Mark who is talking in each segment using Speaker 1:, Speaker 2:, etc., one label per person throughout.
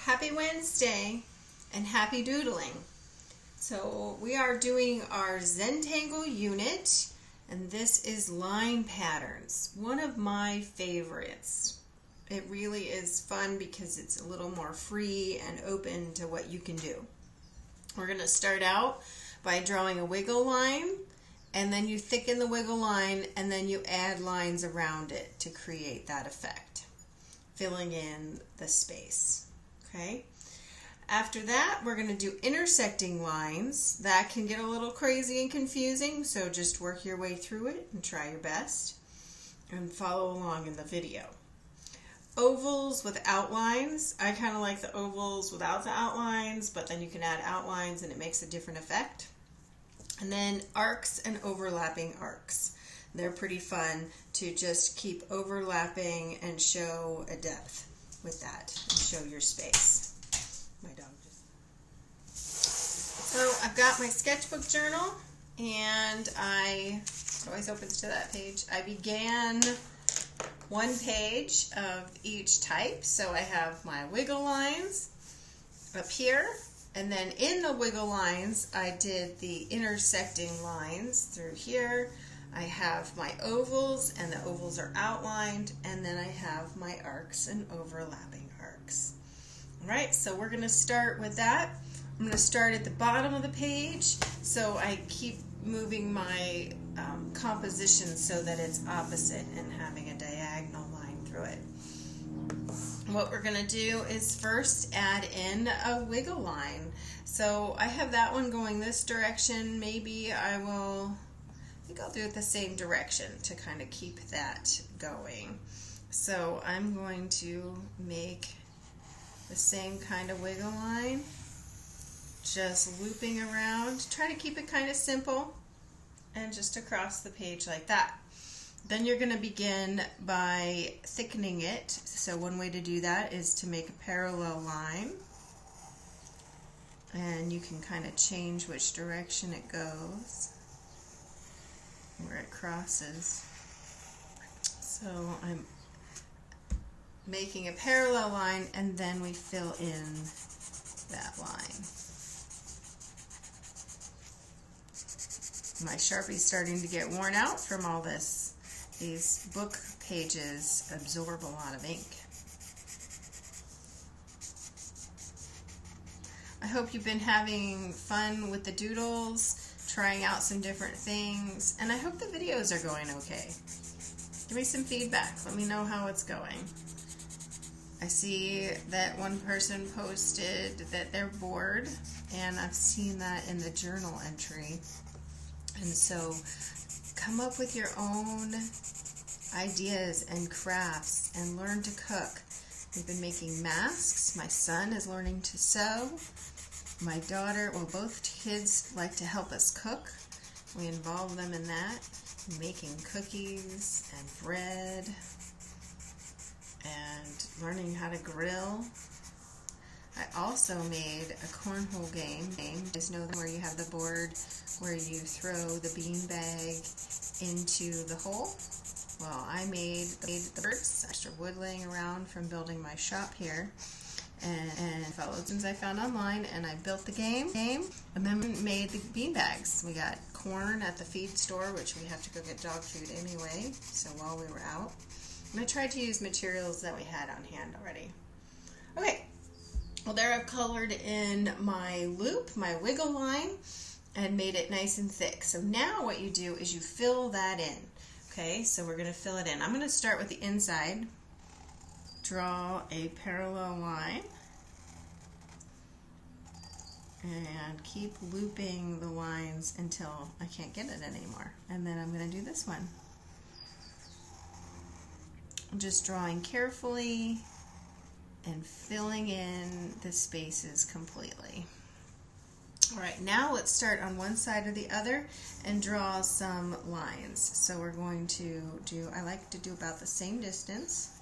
Speaker 1: Happy Wednesday and happy doodling. So we are doing our Zentangle unit, and this is line patterns, one of my favorites. It really is fun because it's a little more free and open to what you can do. We're going to start out by drawing a wiggle line, and then you thicken the wiggle line, and then you add lines around it to create that effect, filling in the space. Okay. After that, we're going to do intersecting lines. That can get a little crazy and confusing, so just work your way through it and try your best and follow along in the video. Ovals with outlines. I kind of like the ovals without the outlines, but then you can add outlines and it makes a different effect. And then arcs and overlapping arcs. They're pretty fun to just keep overlapping and show a depth with that and show your space. My dog just... So I've got my sketchbook journal, and it always opens to that page. I began one page of each type. So I have my wiggle lines up here, and then in the wiggle lines I did the intersecting lines through here. I have my ovals, and the ovals are outlined, and then I have my arcs and overlapping arcs. Alright, so we're going to start with that. I'm going to start at the bottom of the page, so I keep moving my composition so that it's opposite and having a diagonal line through it. What we're going to do is first add in a wiggle line. So I have that one going this direction. Maybe I think I'll do it the same direction to kind of keep that going. So I'm going to make the same kind of wiggle line, just looping around. Try to keep it kind of simple and just across the page like that. Then you're going to begin by thickening it. So one way to do that is to make a parallel line, and you can kind of change which direction it goes, where it crosses. So I'm making a parallel line, and then we fill in that line. My Sharpie's starting to get worn out from all this. These book pages absorb a lot of ink. I hope you've been having fun with the doodles, trying out some different things, and I hope the videos are going okay. Give me some feedback. Let me know how it's going. I see that one person posted that they're bored, and I've seen that in the journal entry. And so come up with your own ideas and crafts and learn to cook. We've been making masks. My son is learning to sew. My daughter, well, both kids like to help us cook. We involve them in that, making cookies and bread and learning how to grill. I also made a cornhole game. You guys know where you have the board where you throw the beanbag into the hole? Well, I made the birds, extra wood laying around from building my shop here, and followed things I found online, and I built the game, and then made the beanbags. We got corn at the feed store, which we have to go get dog food anyway, so while we were out. And I tried to use materials that we had on hand already. Okay. Well, there I've colored in my loop, my wiggle line, and made it nice and thick. So now what you do is you fill that in. Okay, so we're going to fill it in. I'm going to start with the inside. Draw a parallel line. And keep looping the lines until I can't get it anymore. And then I'm going to do this one. I'm just drawing carefully and filling in the spaces completely. Alright, now let's start on one side or the other and draw some lines. So we're going to I like to do about the same distance,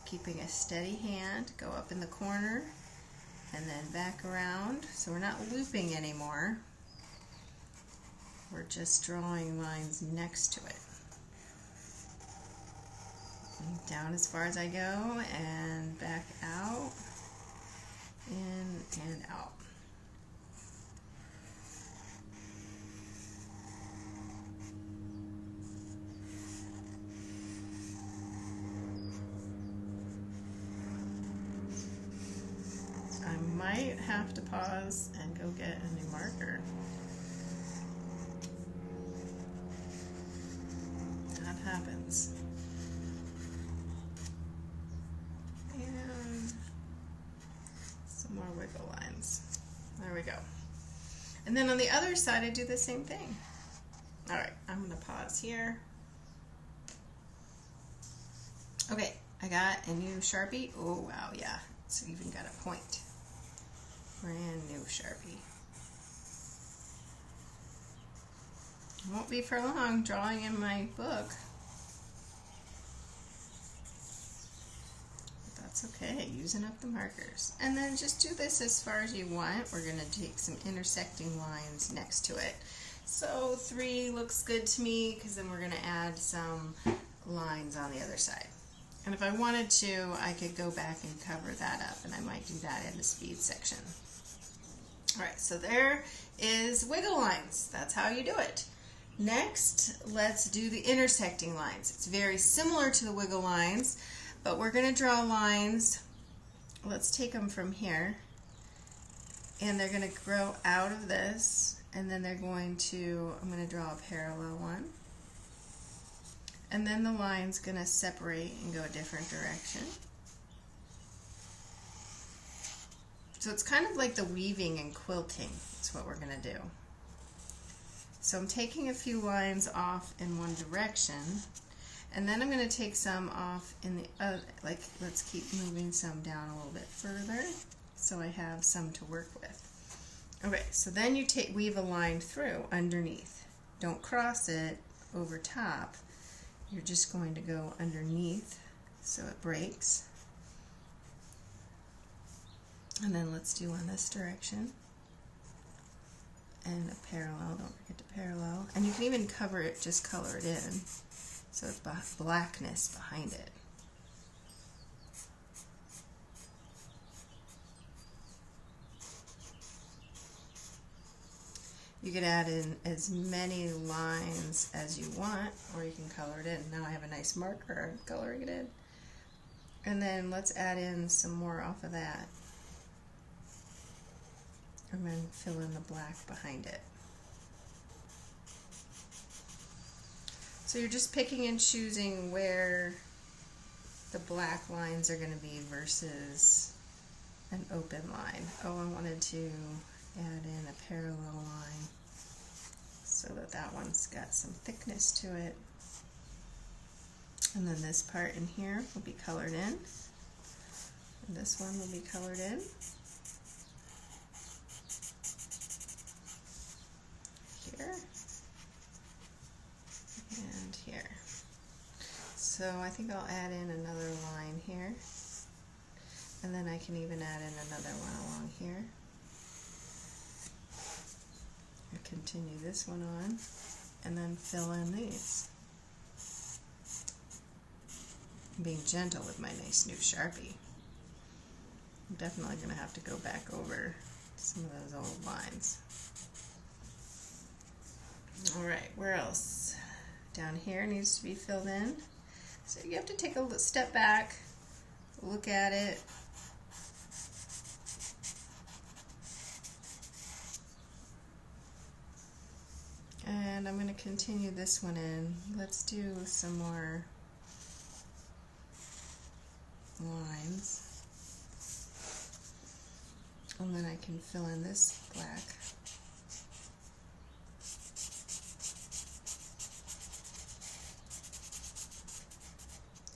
Speaker 1: keeping a steady hand, go up in the corner and then back around. So we're not looping anymore, we're just drawing lines next to it. Down as far as I go and back out. in and out. I might have to pause and go get a new marker. That happens. And some more wiggle lines. There we go. And then on the other side, I do the same thing. All right, I'm gonna pause here. Okay, I got a new Sharpie. Oh, wow, yeah. It's even got a point. Brand new Sharpie. Won't be for long drawing in my book. But that's okay, using up the markers. And then just do this as far as you want. We're gonna take some intersecting lines next to it. So 3 looks good to me because then we're gonna add some lines on the other side. And if I wanted to, I could go back and cover that up, and I might do that in the speed section. All right, so there is wiggle lines. That's how you do it. Next, let's do the intersecting lines. It's very similar to the wiggle lines, but we're going to draw lines. Let's take them from here, and they're going to grow out of this, and then they're going to, I'm going to draw a parallel one. And then the line's going to separate and go a different direction. So it's kind of like the weaving and quilting. That's what we're going to do. So I'm taking a few lines off in one direction, and then I'm going to take some off in the other, like let's keep moving some down a little bit further so I have some to work with. Okay, so then you weave a line through underneath. Don't cross it over top. You're just going to go underneath so it breaks. And then let's do one this direction. And a parallel, don't forget to parallel. And you can even cover it, just color it in. So it's blackness behind it. You could add in as many lines as you want, or you can color it in. Now I have a nice marker, I'm coloring it in. And then let's add in some more off of that. And then fill in the black behind it. So you're just picking and choosing where the black lines are going to be versus an open line. Oh, I wanted to add in a parallel line so that that one's got some thickness to it. And then this part in here will be colored in. And this one will be colored in. Here. And here. So I think I'll add in another line here. And then I can even add in another one along here. Continue this one on, and then fill in these. I'm being gentle with my nice new Sharpie. I'm definitely going to have to go back over some of those old lines. Alright, where else? Down here needs to be filled in. So you have to take a step back, look at it. And I'm going to continue this one in. Let's do some more lines. And then I can fill in this black.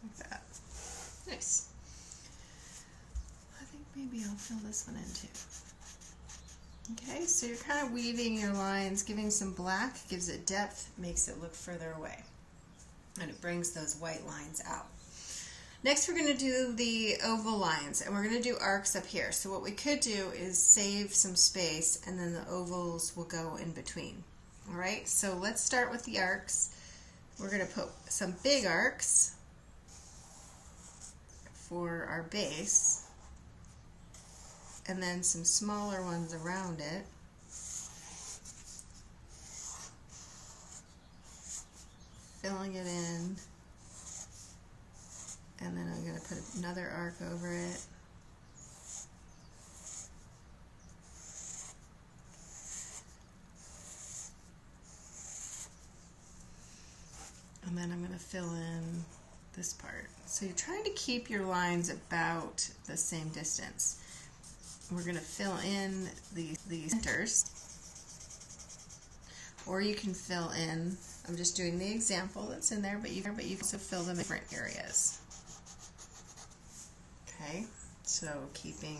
Speaker 1: Like that. Nice. I think maybe I'll fill this one in too. Okay, so you're kind of weaving your lines, giving some black, gives it depth, makes it look further away. And it brings those white lines out. Next we're going to do the oval lines, and we're going to do arcs up here. So what we could do is save some space, and then the ovals will go in between. Alright, so let's start with the arcs. We're going to put some big arcs for our base. and then some smaller ones around it. Filling it in, and then I'm going to put another arc over it. And then I'm going to fill in this part. So you're trying to keep your lines about the same distance. We're going to fill in the centers, or you can fill in, I'm just doing the example that's in there, but you can also fill them in different areas. Okay, so keeping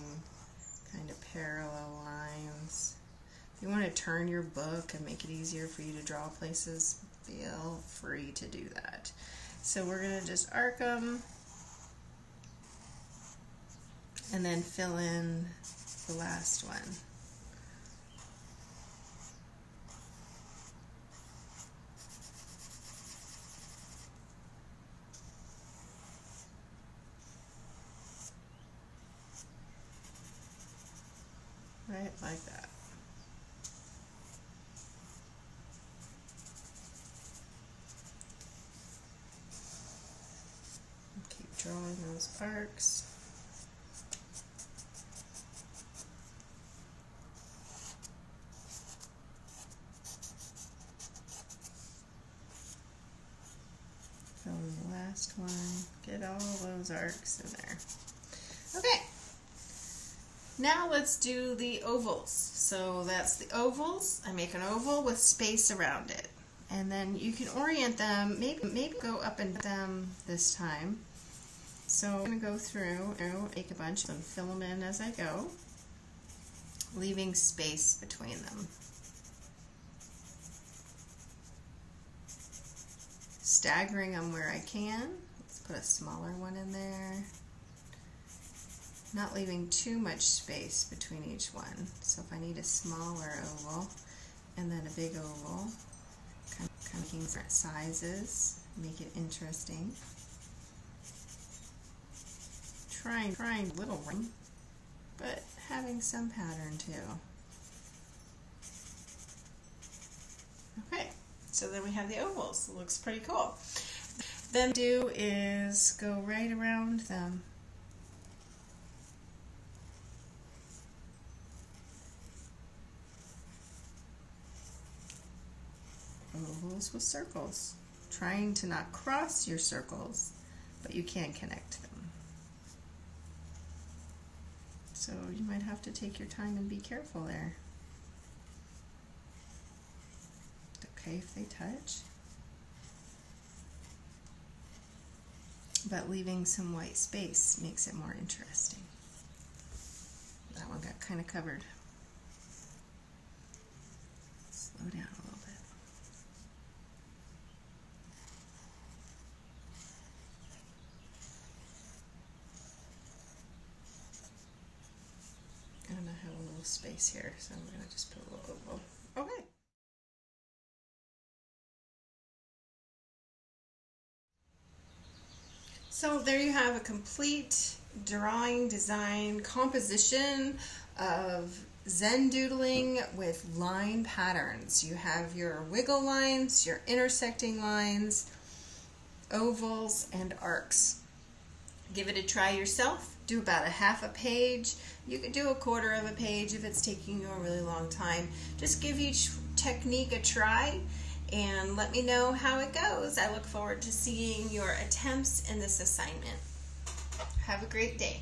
Speaker 1: kind of parallel lines. If you want to turn your book and make it easier for you to draw places, feel free to do that. So we're going to just arc them and then fill in the last one. Right, like that. Keep drawing those arcs. Fill in the last one. Get all those arcs in there. Okay. Now let's do the ovals. So that's the ovals. I make an oval with space around it. And then you can orient them, maybe go up and down this time. So I'm going to go through, make a bunch and fill them in as I go, leaving space between them. Staggering them where I can. Let's put a smaller one in there. Not leaving too much space between each one. So if I need a smaller oval and then a big oval, kind of making different sizes, make it interesting. Trying little ring, but having some pattern too. Okay, so then we have the ovals. It looks pretty cool. Then do is go right around them. Ovals with circles, trying to not cross your circles, but you can connect them. So you might have to take your time and be careful there. Okay if they touch, but leaving some white space makes it more interesting. That one got kind of covered. Slow down a little bit. And I have a little space here, so I'm going to just put a little oval. Okay. So there you have a complete drawing, design, composition of Zen doodling with line patterns. You have your wiggle lines, your intersecting lines, ovals, and arcs. Give it a try yourself. Do about a half a page. You could do a quarter of a page if it's taking you a really long time. Just give each technique a try and let me know how it goes. I look forward to seeing your attempts in this assignment. Have a great day.